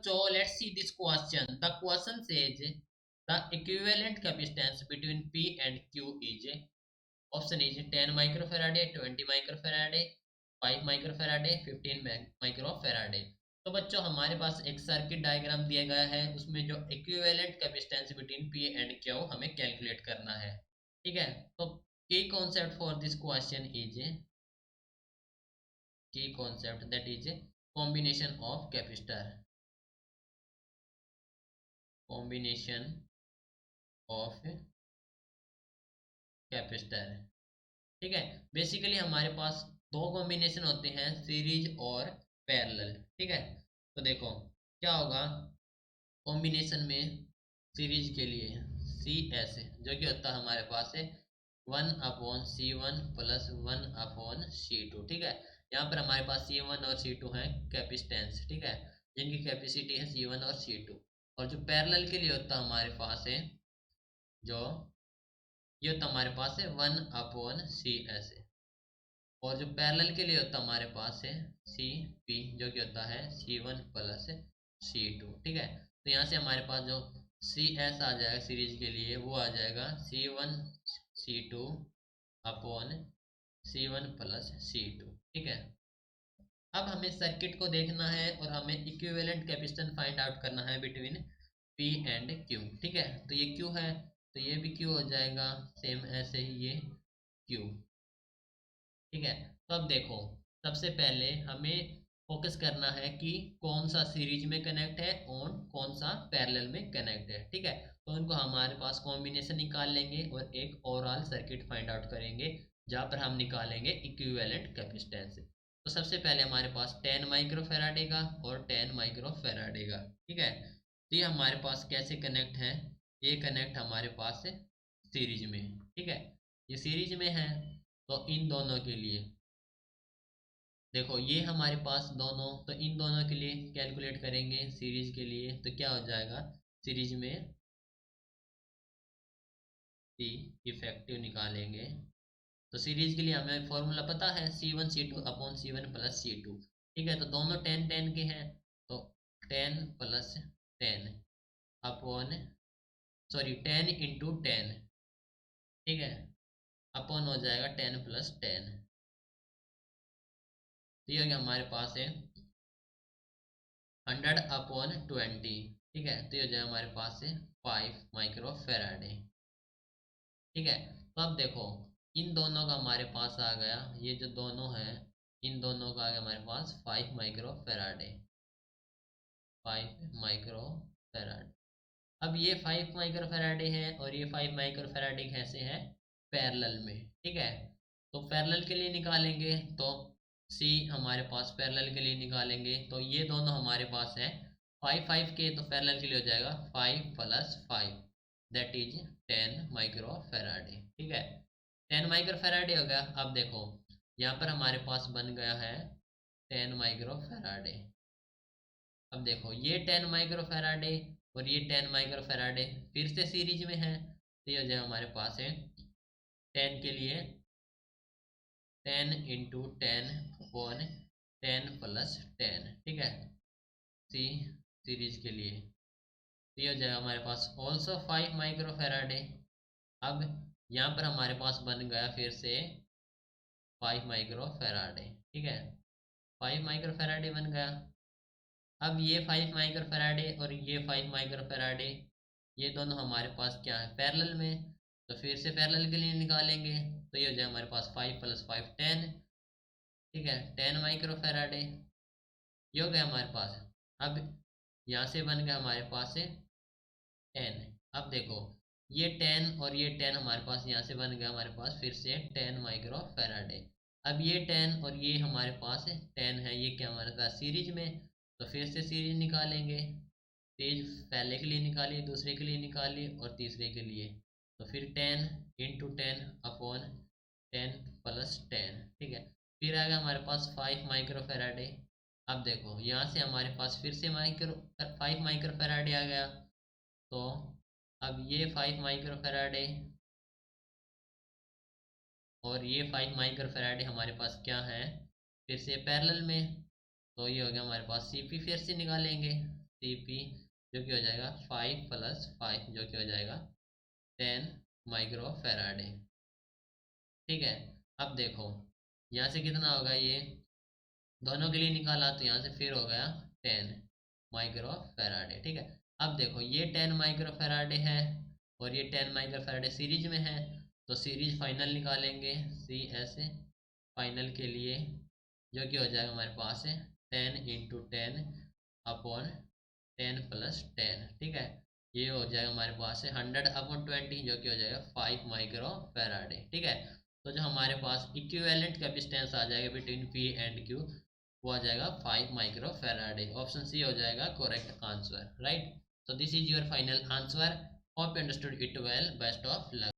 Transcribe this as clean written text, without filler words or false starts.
बच्चों let's see this question. The question says the equivalent capacitance between P and Q is option is 10 microfarad, 20 microfarad, 5 microfarad, 15 microfarad. तो बच्चों हमारे पास एक circuit diagram दिया गया है, उसमें जो equivalent capacitance between P and Q हमें कैलकुलेट करना है। ठीक है, तो key concept for this question is key concept that is combination of capacitor, combination of capacitor. ठीक है, बेसिकली हमारे पास दो कॉम्बिनेशन होते हैं, सीरीज और पैरेलल। ठीक है, तो देखो क्या होगा कॉम्बिनेशन में। सीरीज के लिए सी एस जो कि होता है हमारे पास है 1/C1 प्लस 1/C2। ठीक है, यहाँ पर हमारे पास C1 और C2 है कैपेसिटेंस। ठीक है, जिनकी कैपेसिटी है C1 और C2। और जो पैरेलल के लिए होता है हमारे पास है, जो ये होता हमारे पास है 1/CS। और जो पैरेलल के लिए होता हमारे पास है CP, जो कि होता है C1 प्लस C2। ठीक है, तो यहाँ से हमारे पास जो CS आ जाएगा सीरीज के लिए, वो आ जाएगा C1 C2 upon C1 plus C2। ठीक है, अब हमें सर्किट को देखना है और हमें इक्विवेलेंट कैपेसिटेंस फाइंड आउट करना है बिटवीन P एंड Q। ठीक है, तो ये Q है तो ये भी Q हो जाएगा, सेम ऐसे ही ये Q। ठीक है, तो अब देखो सबसे पहले हमें फोकस करना है कि कौन सा सीरीज में कनेक्ट है और कौन सा पैरेलल में कनेक्ट है। ठीक है, तो उनको हमारे पास कॉम्बिनेशन निकाल लेंगे और एक ओवरऑल सर्किट फाइंड आउट करेंगे, जहाँ पर हम निकालेंगे इक्विवेलेंट कैपेसिटेंस। तो सबसे पहले हमारे पास 10 माइक्रोफेराडे का और 10 माइक्रोफेराडे का। ठीक है, तो ये हमारे पास कैसे कनेक्ट है, ये कनेक्ट हमारे पास है सीरीज में। ठीक है, ये सीरीज में है, तो इन दोनों के लिए देखो ये हमारे पास दोनों, तो इन दोनों के लिए कैलकुलेट करेंगे सीरीज के लिए, तो क्या हो जाएगा सीरीज में सी इफेक्टिव निकालेंगे। तो सीरीज के लिए हमें फॉर्मूला पता है C1 C2 upon C1 plus C2। ठीक है, तो दोनों 10 10 के हैं, तो 10 प्लस 10 अपॉन, सॉरी 10 इंटू 10। ठीक है, अपॉन हो जाएगा 10 प्लस 10। तो ये हमारे पास है 100/20। ठीक है, तो ये हो जाएगा हमारे पास से 5 माइक्रोफेराडे। ठीक है, तो अब देखो इन दोनों का हमारे पास आ गया, ये जो दोनों है इन दोनों का आ गया हमारे पास 5 माइक्रोफेराडे, 5 माइक्रोफेराडे। अब ये 5 माइक्रोफेराडे है और ये 5 माइक्रोफेराडे कैसे है पैरेलल में। ठीक है, तो पैरेलल के लिए निकालेंगे तो सी हमारे पास पैरेलल के लिए निकालेंगे, तो ये दोनों हमारे पास है 5 5 के, तो पैरेलल के लिए हो जाएगा 5 प्लस 5 दैट इज 10 माइक्रोफेराडे। ठीक है, 10 माइक्रोफेराडे हो गया। अब देखो यहाँ पर हमारे पास बन गया है 10 माइक्रोफेराडे। अब देखो ये 10 माइक्रोफेराडे और ये 10 माइक्रोफेराडे फिर से सीरीज में है, तो ये हो जाएगा हमारे पास है 10 के लिए 10 इंटू 10 अपॉन 10 प्लस 10। ठीक है, सी सीरीज के लिए, तो ये हो जाएगा हमारे पास ऑल्सो 5 माइक्रोफेराडे। अब यहाँ पर हमारे पास बन गया फिर से 5 माइक्रोफेराडे। ठीक है, 5 माइक्रोफेराडे बन गया। अब ये 5 माइक्रोफेराडे और ये 5 माइक्रोफेराडे ये दोनों हमारे पास क्या है पैरेलल में, तो फिर से पैरेलल के लिए निकालेंगे, तो ये हो जाए हमारे पास 5 प्लस 5 10। ठीक है, 10 माइक्रोफेराडे ये हो गया हमारे पास। अब यहाँ से बन गया हमारे पास से 10। अब देखो ये 10 और ये 10 हमारे पास यहाँ से बन गया हमारे पास फिर से 10 माइक्रोफेराडे। अब ये 10 और ये हमारे पास 10 है, ये क्या हमारे पास सीरीज में, तो फिर से सीरीज निकालेंगे। सीरीज पहले के लिए निकाली, दूसरे के लिए निकाली और तीसरे के लिए, तो फिर 10 इंटू 10 अपॉन 10 प्लस 10। ठीक है, फिर आ गया हमारे पास 5 माइक्रोफेराडे। अब देखो यहाँ से हमारे पास फिर से 5 माइक्रोफेराडे आ गया, तो अब ये 5 माइक्रोफेराडे और ये 5 माइक्रोफेराडे हमारे पास क्या है फिर से पैरेलल में, तो ये हो गया हमारे पास सीपी। फिर से निकालेंगे Cp जो कि हो जाएगा 5 + 5 जो कि हो जाएगा 10 माइक्रो फैराडे। ठीक है, अब देखो यहाँ से कितना होगा, ये दोनों के लिए निकाला तो यहाँ से फिर हो गया 10 माइक्रो फैराडे। ठीक है, अब देखो ये 10 माइक्रो फैराडे है और ये 10 माइक्रो फैराडे सीरीज में है, तो सीरीज फाइनल निकालेंगे, सी ऐसे फाइनल के लिए जो कि हो जाएगा हमारे पास है 10 × 10 अपॉन 10 + 10। ठीक है, ये हो जाएगा हमारे पास है 100/20 जो कि हो जाएगा 5 माइक्रो फैराडे। ठीक है, तो जो हमारे पास इक्विवेलेंट कैपेसिटेंस आ जाएगा बिटवीन पी एंड क्यू, वो आ जाएगा 5 माइक्रो फैराडे। ऑप्शन सी हो जाएगा correct answer, right. So this is your final answer. Hope you understood it well. Best of luck.